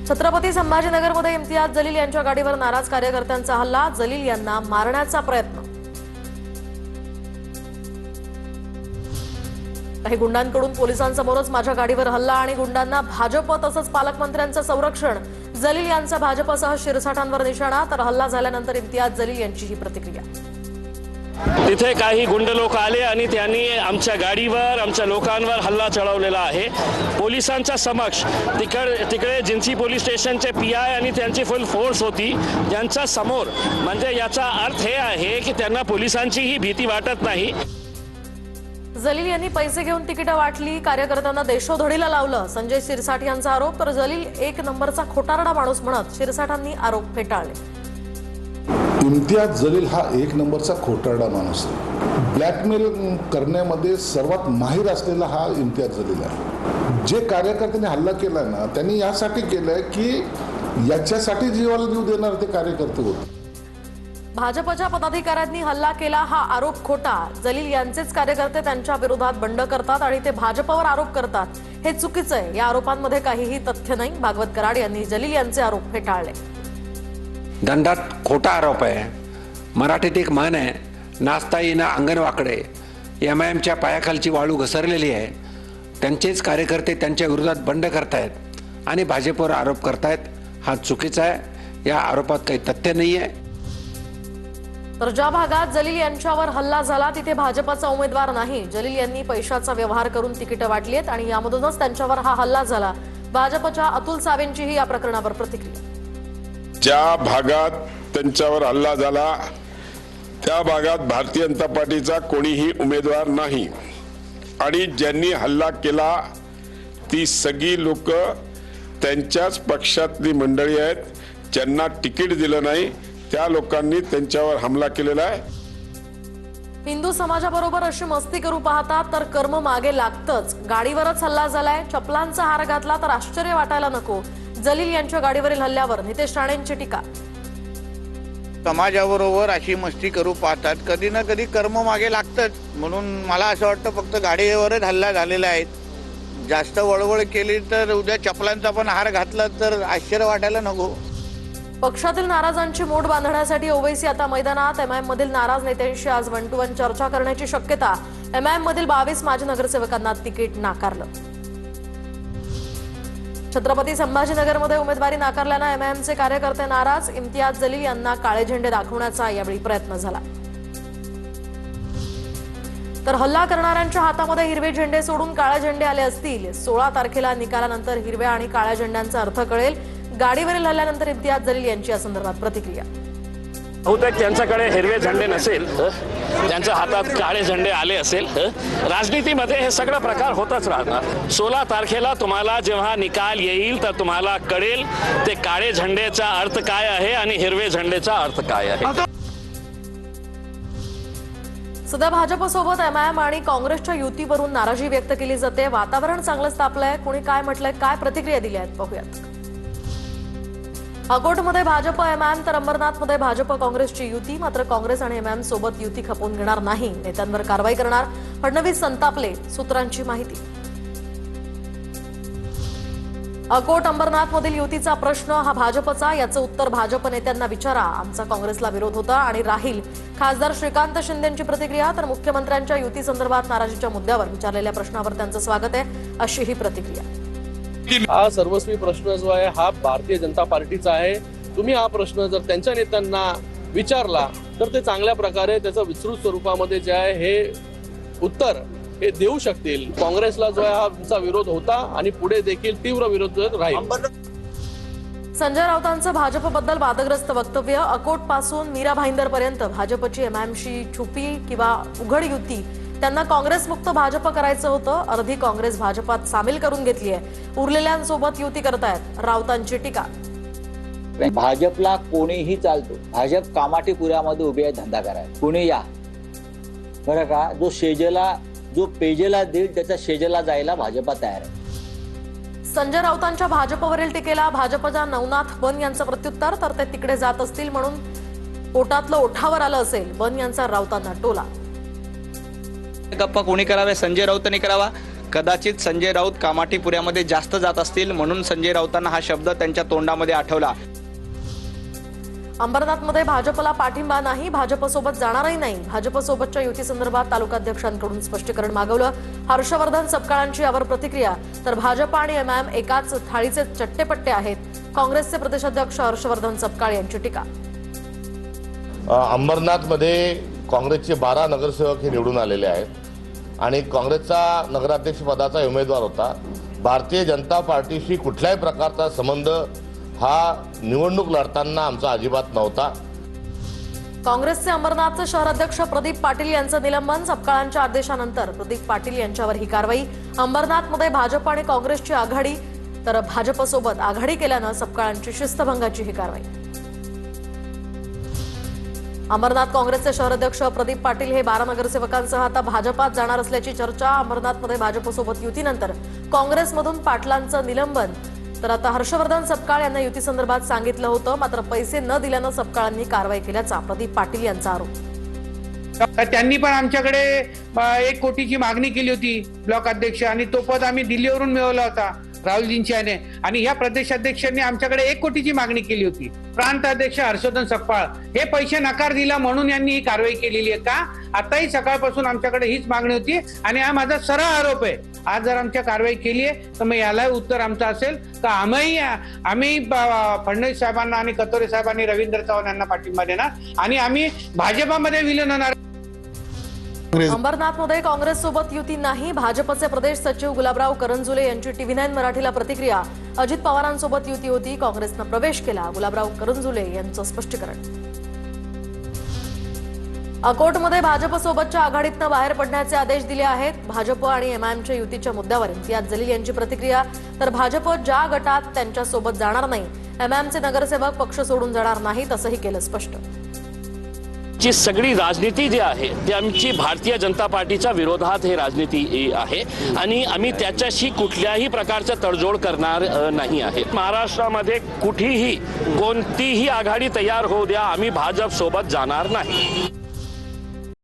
छत्रपती संभाजीनगरमध्ये इम्तियाज जलील यांच्या गाडीवर नाराज कार्यकर्त्यांचा हल्ला, जलील यांना मारण्याचा प्रयत्न। काही गुंडांकडून पोलिसांसमोरच माझ्या गाडीवर हल्ला आणि गुंडांना भाजप तसंच पालकमंत्र्यांचं संरक्षण। जलील यांचा भाजपसह शिरसाठांवर निशाणा, तर हल्ला झाल्यानंतर इम्तियाज जलील यांची ही प्रतिक्रिया। तिथे काही गुंड लोक आले आणि त्यांनी आमच्या गाडीवर आमच्या लोकांवर हल्ला चढवलेला आहे। पोलिसांच्या समक्ष तिकडे जिंची पोलीस स्टेशनचे पीआय आणि त्यांची फुल फोर्स होती, त्यांच्या समोर। म्हणजे याचा अर्थ हे आहे की त्यांना पोलिसांचीही भीती वाटत नाही। जलील यांनी पैसे घेऊन तिकीट वाटली, कार्यकर्त्यांना देशोधडीला लावलं, संजय शिरसाठ यांचा आरोप। तर जलील एक नंबरचा खोटारडा माणूस म्हणत शिरसाठांनी आरोप फेटाळले। इम्तियाज जलील हा एक नंबरचा खोटारडा माणूस आहे। ब्लॅकमेल करण्यामध्ये सर्वात माहिर असलेला हा इम्तियाज जलील आहे। जे कार्यकर्त्यांनी हल्ला केला ना, त्यांनी यासाठी केलंय की याच्यासाठी जीवाला जीव देणार ते कार्यकर्ते होते। भाजपच्या पदाधिकाऱ्यांनी हल्ला केला हा आरोप खोटा। जलील यांचेच कार्यकर्ते त्यांच्या विरोधात बंड करतात आणि ते भाजपवर आरोप करतात, हे चुकीचं आहे। या आरोपांमध्ये काहीही तथ्य नाही। भागवत कराड यांनी जलील यांचे आरोप फेटाळले। दंडात खोटा आरोप आहे। मराठीत एक म्हण आहे, नाचता येईना अंगण वाकडे। एमआयएमच्या पायाखालची वाळू घसरलेली आहे। त्यांचेच कार्यकर्ते त्यांच्या विरोधात बंड करतायत आणि भाजपवर आरोप करतायत, हा चुकीचा आहे। या आरोपात काही तथ्य नाही आहे। तर ज्या भागात जलील यांच्यावर हल्ला झाला तिथे भाजपचा उमेदवार नाही। जलील यांनी पैशाचा व्यवहार करून तिकीट वाटली आहेत आणि यामधूनच त्यांच्यावर हा हल्ला झाला। भाजपच्या अतुल सावेंचीही या प्रकरणावर प्रतिक्रिया। ज्या भागात त्यांच्यावर हल्ला झाला त्या भागात भारतीय जनता पार्टीचा कोणीही उमेदवार नाही आणि ज्यांनी हल्ला केला ती सगळी लोक त्यांच्याच पक्षातली मंडळी आहेत। ज्यांना तिकीट दिलं नाही त्या लोकांनी त्यांच्यावर हमला केलेला आहे। हिंदू समाजाबरोबर अशी मस्ती करू पाहतात तर कर्म मागे लागतंच। गाडीवरच हल्ला झालाय, चपलांचा हार घातला तर आश्चर्य वाटायला नको। जलील यांच्या गाडीवरील हल्ल्यावर नितेश राणेंची टीका। समाजाबरोबर अशी मस्ती करू पाहतात, कधी ना कधी कर्म मागे लागतंच। म्हणून मला असं वाटतं फक्त गाडीवरच हल्ला झालेला आहे। जास्त वळवळ केली तर उद्या चपलांचा पण हार घातला तर आश्चर्य वाटायला नको। पक्षातील नाराजांची मोड बांधण्यासाठी ओवैसी आता मैदानात। एमआयएम मधील नाराज नेत्यांशी आज 1 to 1 चर्चा करण्याची शक्यता। एमआयएम मधील 22 माजी नगरसेवकांना तिकीट नाकारलं। छत्रपती संभाजीनगरमध्ये उमेदवारी नाकारल्यानं एमआयएमचे कार्यकर्ते नाराज। इम्तियाज जलील यांना काळे झेंडे दाखवण्याचा यावेळी प्रयत्न झाला। तर हल्ला करणाऱ्यांच्या हातामध्ये हिरवे झेंडे सोडून काळे झेंडे आले असतील। 16 तारखेला निकालानंतर हिरव्या आणि काळ्या झेंड्यांचा अर्थ कळेल। गाडीवरील हल्ल्यानंतर इम्तियाज जलील यांची या संदर्भात प्रतिक्रिया। बहुतेक त्यांच्याकडे हिरवे झेंडे नसेल, त्यांच्या हातात काळे झेंडे आले असेल। राजनीतीमध्ये हे सगळं प्रकार होतच राहणार। 16 तारखेला तुम्हाला जेव्हा निकाल येईल तर तुम्हाला कळेल ते काळे झेंडेचा अर्थ काय आहे आणि हिरवे झेंडेचा अर्थ काय आहे। सध्या भाजपसोबत एमआयएम आणि काँग्रेसच्या युतीवरून नाराजी व्यक्त केली जाते। वातावरण चांगलंच तापलंय। कोणी काय म्हटलंय, काय प्रतिक्रिया दिल्या आहेत पाहूयात। अकोटमध्ये भाजप एमआयएम तर अंबरनाथमध्ये भाजप काँग्रेसची युती। मात्र काँग्रेस आणि एमआयएम सोबत युती खपवून घेणार नाही, नेत्यांवर कारवाई करणार, फडणवीस संतापले। सूत्रांची माहिती। अकोट अंबरनाथमधील युतीचा प्रश्न हा भाजपचा, याचं उत्तर भाजप नेत्यांना विचारा। आमचा काँग्रेसला विरोध होता आणि राहील। खासदार श्रीकांत शिंदेंची प्रतिक्रिया। तर मुख्यमंत्र्यांच्या युती संदर्भात नाराजीच्या मुद्द्यावर विचारलेल्या प्रश्नावर त्यांचं स्वागत आहे, अशी ही प्रतिक्रिया। हा सर्वस्वी प्रश्न जो आहे हा भारतीय जनता पार्टीचा आहे। तुम्ही हा प्रश्न जर त्यांच्या नेत्यांना विचारला तर ते चांगल्या प्रकारे त्याचं विस्तृत स्वरूपामध्ये जे आहे हे उत्तर हे देऊ शकतील। काँग्रेसला जो आहे हा आमचा विरोध होता आणि पुढे देखील तीव्र विरोध राहील। संजय राऊतांचं भाजपबद्दल वादग्रस्त वक्तव्य। अकोट पासून मीरा भाईंदर पर्यंत भाजपची एमआयएमशी छुपी किंवा उघड युती, त्यांना काँग्रेस मुक्त भाजप करायचं होतं। अर्धी काँग्रेस भाजपात सामील करून घेतली आहे, उरलेल्यांसोबत युती करतायत, राऊतांची टीका। भाजपला कोणीही चालतो, भाजप कामाठीपुऱ्यामध्ये उभी आहे धंदा करायला। कोणी या बरं का, जो पेजेला देईल त्याच्या शेजेला जायला भाजपा तयार आहे। संजय राऊतांच्या भाजपवरील टीकेला भाजपच्या नवनाथ बन यांचं प्रत्युत्तर। तर ते तिकडे जात असतील म्हणून पोटातलं ओठावर आलं असेल, बन यांचा राऊतांना टोला। गप्पा कोणी करावे, संजय राऊतांनी करावा कदाचित संजय राऊत कामाठीपुऱ्यामध्ये जास्त जात असतील, म्हणून संजय राऊतांना हा शब्द त्यांच्या तोंडामध्ये आठवला. अंबरनाथमध्ये भाजपला पाठिंबा नाही, भाजपसोबत जाणारही नाही. भाजपसोबतच्या युतीसंदर्भात तालुकाध्यक्षांकडून स्पष्टीकरण मागवलं. हर्षवर्धन सपकाळांची यावर प्रतिक्रिया. तर भाजप आणि एमआयएम एकाच थाळीचे चट्टेपट्टे आहेत. काँग्रेसचे प्रदेशाध्यक्ष हर्षवर्धन सपकाळ यांची टीका. अंबरनाथमध्ये काँग्रेसचे 12 नगरसेवक हे निवडून आलेले आहेत आणि काँग्रेसचा नगराध्यक्ष पदाचा उमेदवार होता. भारतीय जनता पार्टीशी कुठल्याही प्रकारचा संबंध हा निवडणूक लढताना आमचा अजिबात नव्हता. काँग्रेसचे अंबरनाथचे शहराध्यक्ष प्रदीप पाटील यांचं निलंबन. सपकाळांच्या आदेशानंतर प्रदीप पाटील यांच्यावर ही कारवाई. अंबरनाथमध्ये भाजप आणि काँग्रेसची आघाडी, तर भाजपसोबत आघाडी केल्यानं सपकाळांची शिस्तभंगाची ही कारवाई. अंबरनाथ काँग्रेसचे शहराध्यक्ष प्रदीप पाटील हे 12 नगरसेवकांसह आता भाजपात जाणार असल्याची चर्चा. अंबरनाथमध्ये भाजपसोबत युतीनंतर काँग्रेसमधून पाटलांचं निलंबन. तर आता हर्षवर्धन सपकाळ यांना युतीसंदर्भात सांगितलं होतं, मात्र पैसे न दिल्यानं सपकाळांनी कारवाई केल्याचा प्रदीप पाटील यांचा आरोप. त्यांनी पण आमच्याकडे 1 कोटीची मागणी केली होती ब्लॉक अध्यक्ष, आणि तो पद आम्ही दिल्लीवरून मिळवला होता राहुलजींच्याने. आणि या प्रदेशाध्यक्षांनी आमच्याकडे 1 कोटीची मागणी केली होती. प्रांत अध्यक्ष हर्षवर्धन सपकाळ हे पैसे नकार दिला म्हणून यांनी ही कारवाई केलेली आहे का? आताही सकाळपासून आमच्याकडे हीच मागणी होती आणि हा माझा सरळ आरोप आहे. आज जर आमच्या कारवाई केली आहे तर मग याला उत्तर आमचं असेल का आम्ही फडणवीस साहेबांना आणि कतोरे साहेबांनी रवींद्र चव्हाण यांना पाठिंबा देणार आणि आम्ही भाजपामध्ये विलीन होणार. अंबरनाथमध्ये काँग्रेससोबत युती नाही. भाजपचे प्रदेश सचिव गुलाबराव करंजुले यांची TV9 मराठीला प्रतिक्रिया. अजित पवारांसोबत युती होती, काँग्रेसनं प्रवेश केला. गुलाबराव करंजुले यांचं स्पष्टीकरण. अकोटमध्ये भाजपसोबतच्या आघाडीतनं बाहेर पडण्याचे आदेश दिले आहेत. भाजप आणि एमआयएमच्या युतीच्या मुद्द्यावर इम्तियाज जलील यांची प्रतिक्रिया. तर भाजप ज्या गटात त्यांच्यासोबत जाणार नाही, एमआयएमचे नगरसेवक पक्ष सोडून जाणार नाहीत असंही केलं स्पष्ट. ची सगळी राजनीती जी आहे ती आमची भारतीय जनता पार्टीच्या विरोधात हे राजनीती आहे आणि आम्ही त्याच्याशी कुठल्याही प्रकारचं तडजोड करणार नाही आहे. महाराष्ट्रामध्ये कुठेही कोणतीही आघाडी तयार होऊ द्या, आम्ही भाजप सोबत जाणार नाही.